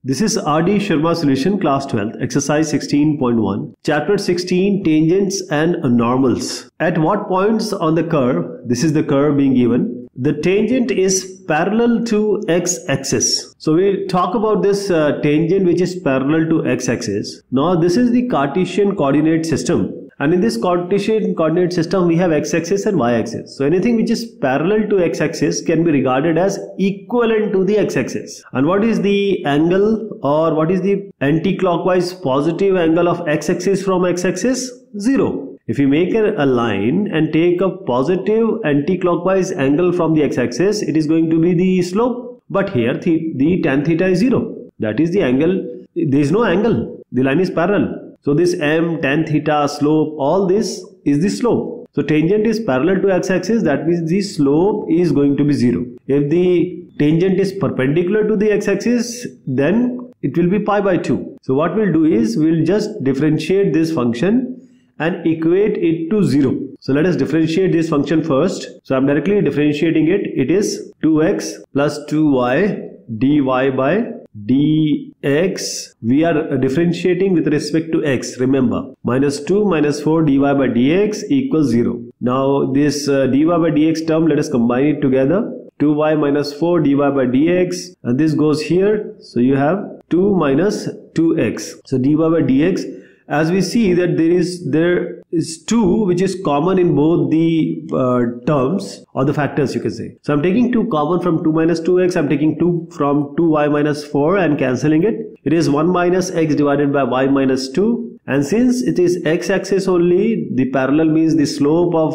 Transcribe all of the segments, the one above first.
This is RD Sharma solution, class 12th, exercise 16.1, chapter 16, tangents and normals. At what points on the curve, this is the curve being given, the tangent is parallel to x-axis. So we talk about this tangent which is parallel to x-axis. Now this is the Cartesian coordinate system. And in this Cartesian coordinate system, we have x-axis and y-axis. So anything which is parallel to x-axis can be regarded as equivalent to the x-axis. And what is the angle, or what is the anti-clockwise positive angle of x-axis from x-axis? 0. If you make a line and take a positive anti-clockwise angle from the x-axis, it is going to be the slope. But here the tan theta is 0. That is the angle. There is no angle. The line is parallel. So this m, tan theta, slope, all this is the slope. So tangent is parallel to x-axis, that means the slope is going to be 0. If the tangent is perpendicular to the x-axis, then it will be pi by 2. So what we'll do is, we'll just differentiate this function and equate it to 0. So let us differentiate this function first. So I'm directly differentiating it. It is 2x plus 2y dy by dx. We are differentiating with respect to x. Remember, minus 2 minus 4 dy by dx equals 0. Now this dy by dx term, let us combine it together. 2y minus 4 dy by dx, and this goes here. So you have 2 minus 2x. So dy by dx, as we see that there is 2 which is common in both the terms or the factors, you can say. So I'm taking 2 common from 2 minus 2x. I'm taking 2 from 2y minus 4 and cancelling it. It is 1 minus x divided by y minus 2. And since it is x-axis only, the parallel means the slope of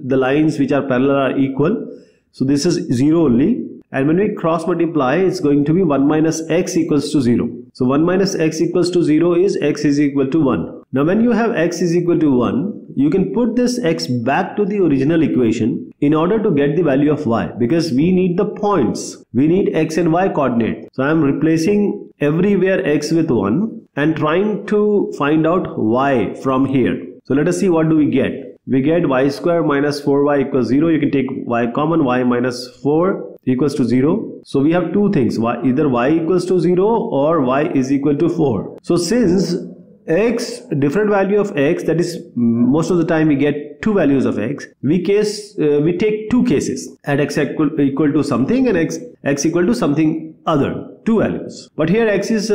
the lines which are parallel are equal. So this is 0 only. And when we cross multiply, it's going to be 1 minus x equals to 0. So 1 minus x equals to 0 is x is equal to 1. Now when you have x is equal to 1, you can put this x back to the original equation in order to get the value of y, because we need the points. We need x and y coordinate. So I am replacing everywhere x with 1 and trying to find out y from here. So let us see what do we get. We get y square minus 4y equals 0. You can take y common, y minus 4 equals to 0. So we have two things, either y equals to 0 or y is equal to 4. So since x, different value of x, that is most of the time we get two values of x, we take two cases, at x equal to something and x equal to something other, two values. But here x is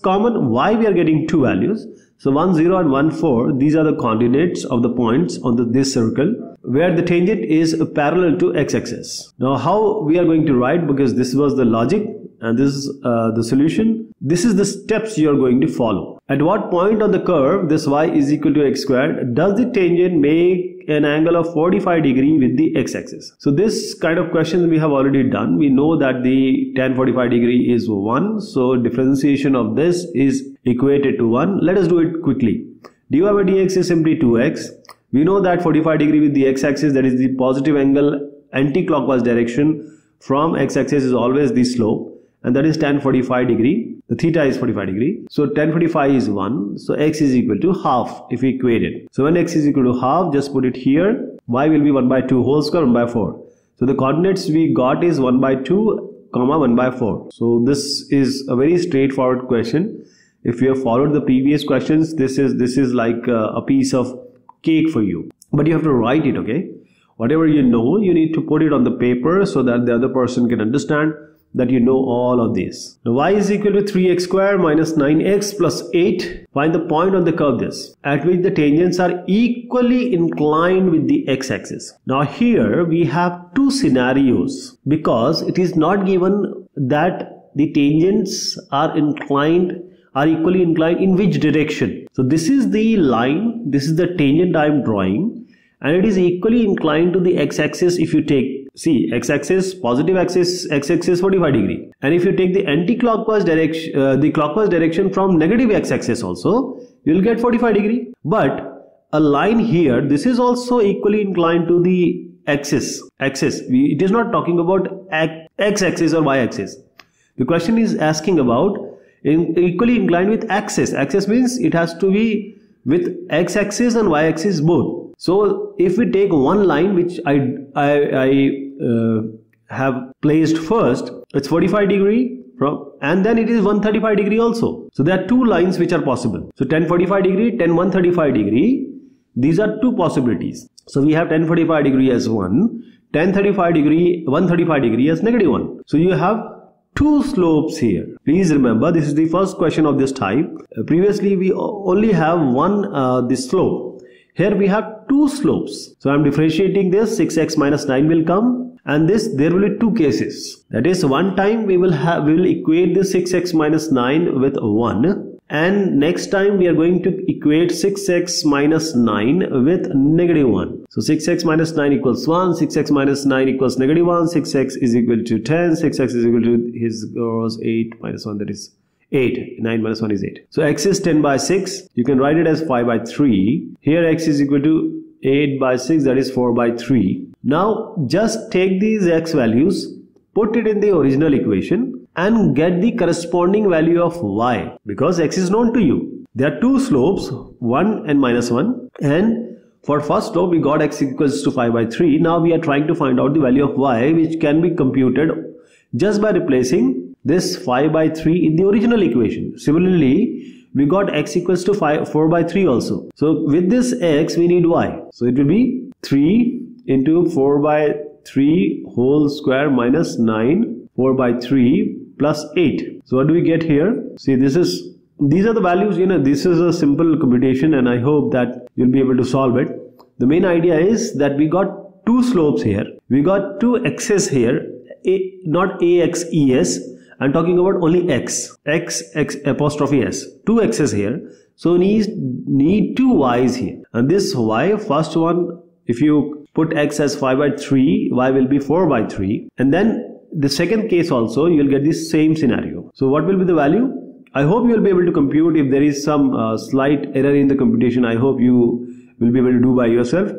common, y we are getting two values. So 1, 0 and 1, 4, these are the coordinates of the points on this circle where the tangent is parallel to x-axis. Now how we are going to write, because this was the logic and this is the solution. This is the steps you are going to follow. At what point on the curve this y is equal to x squared does the tangent make an angle of 45 degree with the x-axis? So this kind of question we have already done. We know that the tan 45 degree is 1. So differentiation of this is equated to 1. Let us do it quickly. Dy by dx is simply 2x. We know that 45 degree with the x-axis, that is the positive angle anti-clockwise direction from x-axis, is always the slope, and that is tan 45 degree. The theta is 45 degree. So tan 45 is 1. So x is equal to half if we equate it. So when x is equal to half, just put it here. Y will be 1 by 2 whole square 1 by 4. So the coordinates we got is 1 by 2 comma 1 by 4. So this is a very straightforward question. If you have followed the previous questions, this is like a piece of cake for you. But you have to write it, okay? Whatever you know, you need to put it on the paper so that the other person can understand that you know all of this. Now y is equal to 3x square minus 9x plus 8. Find the point on the curve this, at which the tangents are equally inclined with the x-axis. Now here we have two scenarios, because it is not given that the tangents are equally inclined in which direction. So this is the line, this is the tangent I am drawing, and it is equally inclined to the x-axis. If you take, see, x-axis, positive axis, x-axis 45 degree, and if you take the anti-clockwise direction, the clockwise direction from negative x-axis also, you will get 45 degree. But a line here, this is also equally inclined to the axis. It is not talking about x-axis or y-axis. The question is asking about equally inclined with axis. Axis means it has to be with x-axis and y-axis both. So if we take one line which I have placed first, it's 45 degree and then it is 135 degree also. So there are two lines which are possible. So tan 45 degree, tan 135 degree, these are two possibilities. So we have tan 45 degree as 1, tan 35 degree, 135 degree as -1. So you have two slopes here. Please remember, this is the first question of this type. Previously we only have one this slope. Here we have two slopes. So I am differentiating this. 6x minus 9 will come, and this there will be two cases. That is, one time we will equate this 6x minus 9 with 1, and next time we are going to equate 6x minus 9 with -1. So 6x minus 9 equals 1, 6x minus 9 equals -1, 6x is equal to 10, 6x is equal to his was 8 minus 1, that is 8. 9 minus 1 is 8. So x is 10 by 6. You can write it as 5 by 3. Here x is equal to 8 by 6, that is 4 by 3. Now just take these x values, put it in the original equation, and get the corresponding value of y, because x is known to you. There are two slopes, 1 and -1, and for first slope we got x equals to 5 by 3. Now we are trying to find out the value of y, which can be computed just by replacing this 5 by 3 in the original equation. Similarly, we got x equals to 4 by 3 also. So with this x we need y. So it will be 3 into 4 by 3 whole square minus 9, 4 by 3 plus 8. So what do we get here? See, these are the values. This is a simple computation, and I hope that you'll be able to solve it. The main idea is that we got two slopes here. We got two x's here, not ax, es. I'm talking about only x apostrophe s. Two x's here. So need two y's here. And this y, first one, if you put x as 5 by 3, y will be 4 by 3. And then the second case also, you will get the same scenario. So what will be the value? I hope you will be able to compute. If there is some slight error in the computation, I hope you will be able to do by yourself.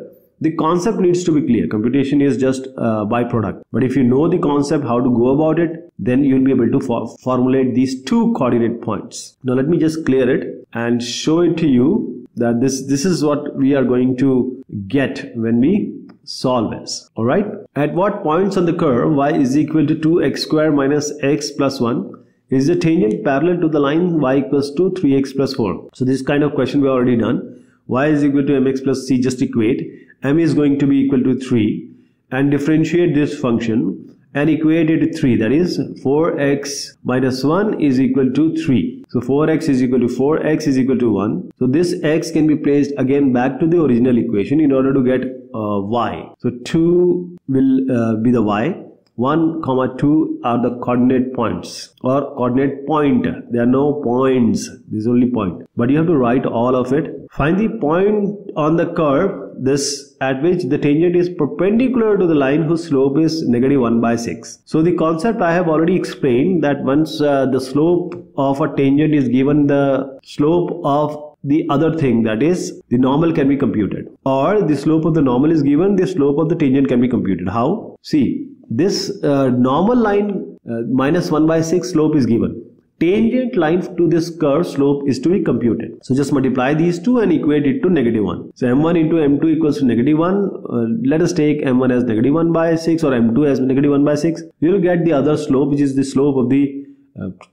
The concept needs to be clear. Computation is just a byproduct. But if you know the concept, how to go about it, then you will be able to formulate these two coordinate points. Now let me just clear it and show it to you that this is what we are going to get when we solve this. Alright. At what points on the curve y is equal to 2x square minus x plus 1 is the tangent parallel to the line y equals to 3x plus 4? So this kind of question we have already done. Y is equal to mx plus c, just equate. M is going to be equal to 3 and differentiate this function and equate it to 3, that is 4x minus 1 is equal to 3. So 4x is equal to 4, x is equal to 1. So this x can be placed again back to the original equation in order to get y. So 2 will be the y. 1, 2 are the coordinate points or coordinate point. There are no points. This is only point. But you have to write all of it. Find the point on the curve this at which the tangent is perpendicular to the line whose slope is -1 by 6. So the concept I have already explained, that once the slope of a tangent is given, the slope of the other thing, that is the normal, can be computed, or the slope of the normal is given, the slope of the tangent can be computed. How? See, this normal line -1 by 6 slope is given. Tangent line to this curve slope is to be computed. So just multiply these two and equate it to -1. So m1 into m2 equals to -1. Let us take m1 as -1 by 6 or m2 as -1 by 6. You will get the other slope, which is the slope of the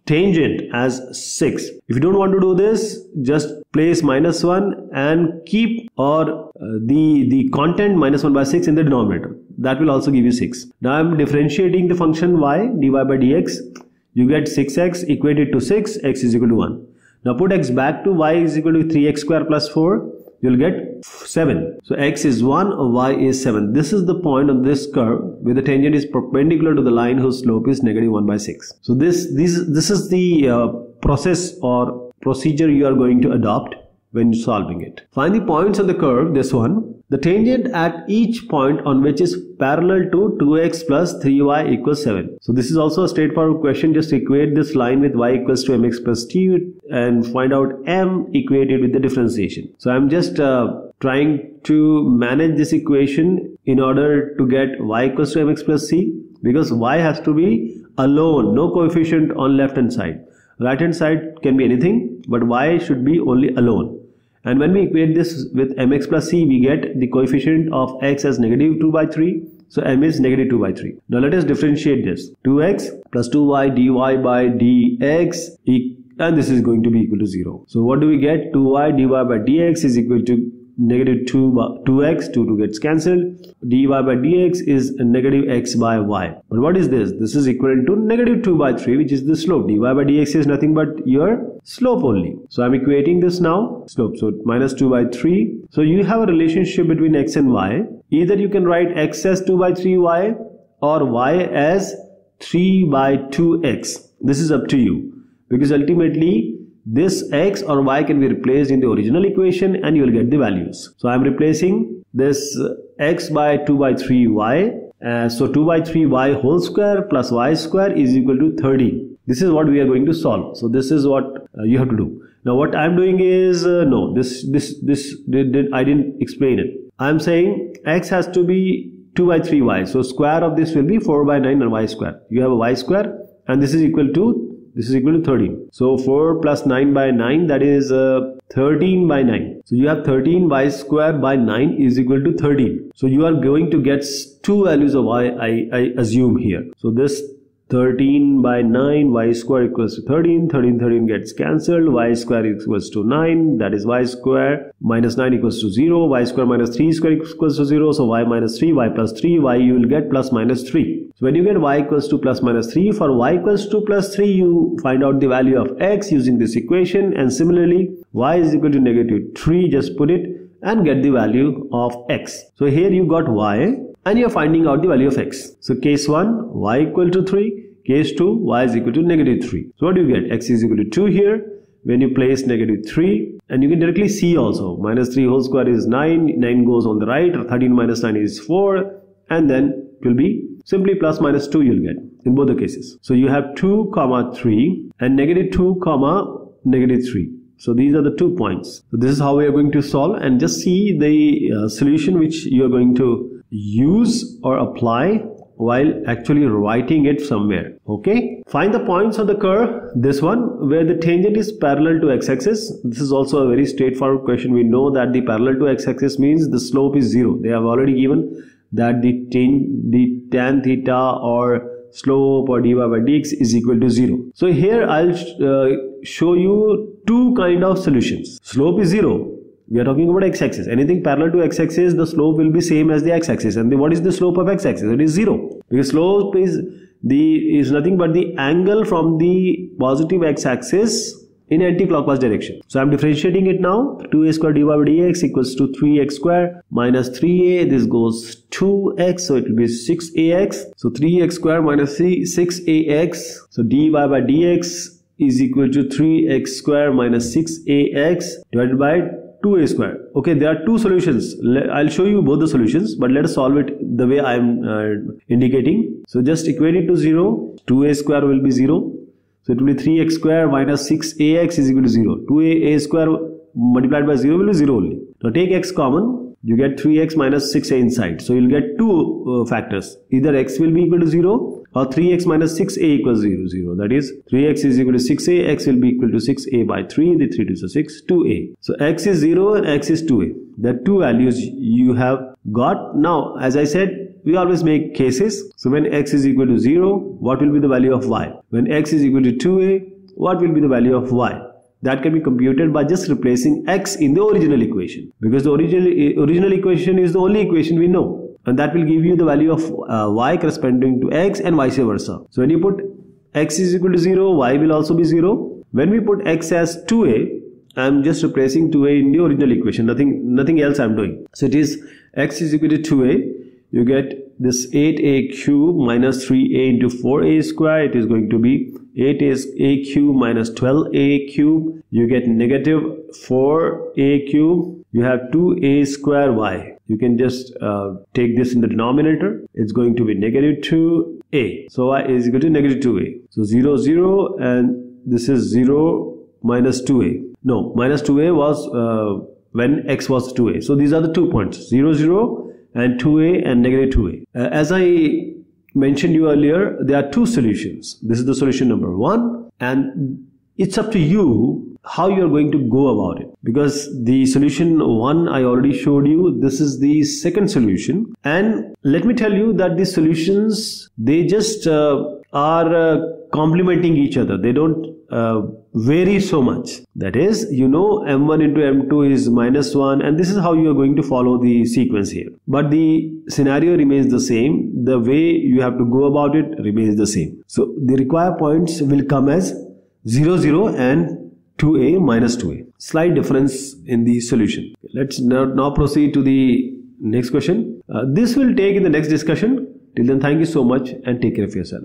tangent, as 6. If you don't want to do this, just place -1 and keep the content -1 by 6 in the denominator. That will also give you 6. Now I am differentiating the function y, dy by dx. You get 6x equated to 6, x is equal to 1. Now put x back to y is equal to 3x square plus 4. You will get 7. So x is 1, y is 7. This is the point on this curve where the tangent is perpendicular to the line whose slope is -1 by 6. So this is the process or procedure you are going to adopt when solving it. Find the points on the curve, this one. The tangent at each point on which is parallel to 2x plus 3y equals 7. So this is also a straightforward question. Just equate this line with y equals to mx plus t and find out m equated with the differentiation. So I'm just trying to manage this equation in order to get y equals to mx plus c, because y has to be alone, no coefficient on left hand side. Right hand side can be anything, but y should be only alone. And when we equate this with mx plus c, we get the coefficient of x as -2 by 3 So m is negative 2 by 3. Now let us differentiate this. 2x plus 2y dy by dx and this is going to be equal to 0. So what do we get? 2y dy by dx is equal to negative 2x, 2 gets cancelled. dy by dx is negative x by y. But what is this? This is equivalent to negative 2 by 3, which is the slope. dy by dx is nothing but your slope only. So I'm equating this now, slope. So minus 2 by 3. So you have a relationship between x and y. Either you can write x as 2 by 3y or y as 3 by 2x. This is up to you, because ultimately this x or y can be replaced in the original equation and you will get the values. So I am replacing this x by 2 by 3y. So 2 by 3y whole square plus y square is equal to 13. This is what we are going to solve. So this is what you have to do. Now what I am doing is, no, I didn't explain it. I am saying x has to be 2 by 3y. So square of this will be 4 by 9 and y square. You have a y square and this is equal to 13. So 4 plus 9 by 9, that is 13 by 9. So you have 13 y square by 9 is equal to 13. So you are going to get two values of y, I assume here. So this 13 by 9 y square equals to 13. 13 gets cancelled. Y square equals to 9. That is y square minus 9 equals to 0. Y square minus 3 square equals to 0. So y minus 3, y plus 3, y you will get plus minus 3. So when you get y equals to plus minus 3, for y equals to plus 3, you find out the value of x using this equation. And similarly, y is equal to negative 3. Just put it and get the value of x. So here you got y. And you are finding out the value of x. So case 1, y equal to 3. Case 2, y is equal to negative 3. So what do you get? X is equal to 2 here. When you place negative 3, and you can directly see also, minus 3 whole square is 9. 9 goes on the right. 13 minus 9 is 4. And then it will be simply plus minus 2 you'll get in both the cases. So you have 2 comma 3 and negative 2 comma negative 3. So these are the 2 points. So this is how we are going to solve, and just see the solution which you are going to use or apply while actually writing it somewhere. Okay, find the points on the curve, this one where the tangent is parallel to x-axis. This is also a very straightforward question. We know that the parallel to x-axis means the slope is 0. They have already given that the tan theta or slope or dy by dx is equal to 0. So here I'll show you two kind of solutions. Slope is 0. We are talking about x-axis. Anything parallel to x-axis, the slope will be same as the x-axis. And what is the slope of x-axis? It is 0. Because slope is nothing but the angle from the positive x-axis in anti-clockwise direction. So I am differentiating it now. 2a square dy by dx equals to 3x square minus 3a. This goes 2x, so it will be 6ax. So 3x square minus 6ax. So dy by dx is equal to 3x square minus 6ax divided by 2a square. Okay, there are two solutions. I'll show you both the solutions, but let us solve it the way I am indicating. So just equate it to 0. 2a square will be 0. So it will be 3x square minus 6ax is equal to 0. 2a square multiplied by 0 will be 0 only. Now take x common. You get 3x minus 6a inside. So you'll get two factors. Either x will be equal to 0 or 3x minus 6a equals 0. That is 3x is equal to 6a. X will be equal to 6a by 3. The 3 to the 6, 2a. So x is 0 and x is 2a. The two values you have got. Now, as I said, we always make cases. So when x is equal to 0, what will be the value of y? When x is equal to 2a, what will be the value of y? That can be computed by just replacing x in the original equation. Because the original equation is the only equation we know. And that will give you the value of y corresponding to x and vice versa. So when you put x is equal to 0, y will also be 0. When we put x as 2a, I am just replacing 2a in the original equation. Nothing else I am doing. So it is x is equal to 2a. You get this 8a cube minus 3a into 4a square. It is going to be 8a cube minus 12a cube. You get negative 4a cube. You have 2a square y. You can just take this in the denominator. It's going to be negative 2a. So y is equal to negative 2a. So 0, 0, and this is 0 minus 2a. No, minus 2a was when x was 2a. So these are the 2 points, 0, 0 and 2a and negative 2a. As I mentioned you earlier, there are two solutions. This is the solution number 1, and it's up to you how you are going to go about it, because the solution 1 I already showed you. This is the second solution, and let me tell you that the solutions, they just are complementing each other. They don't vary so much. That is, you know, m1 into m2 is -1, and this is how you are going to follow the sequence here. But the scenario remains the same. The way you have to go about it remains the same. So the required points will come as 0, 0 and 2a minus 2a. Slight difference in the solution. Let's now proceed to the next question. This will take in the next discussion. Till then, thank you so much and take care of yourself.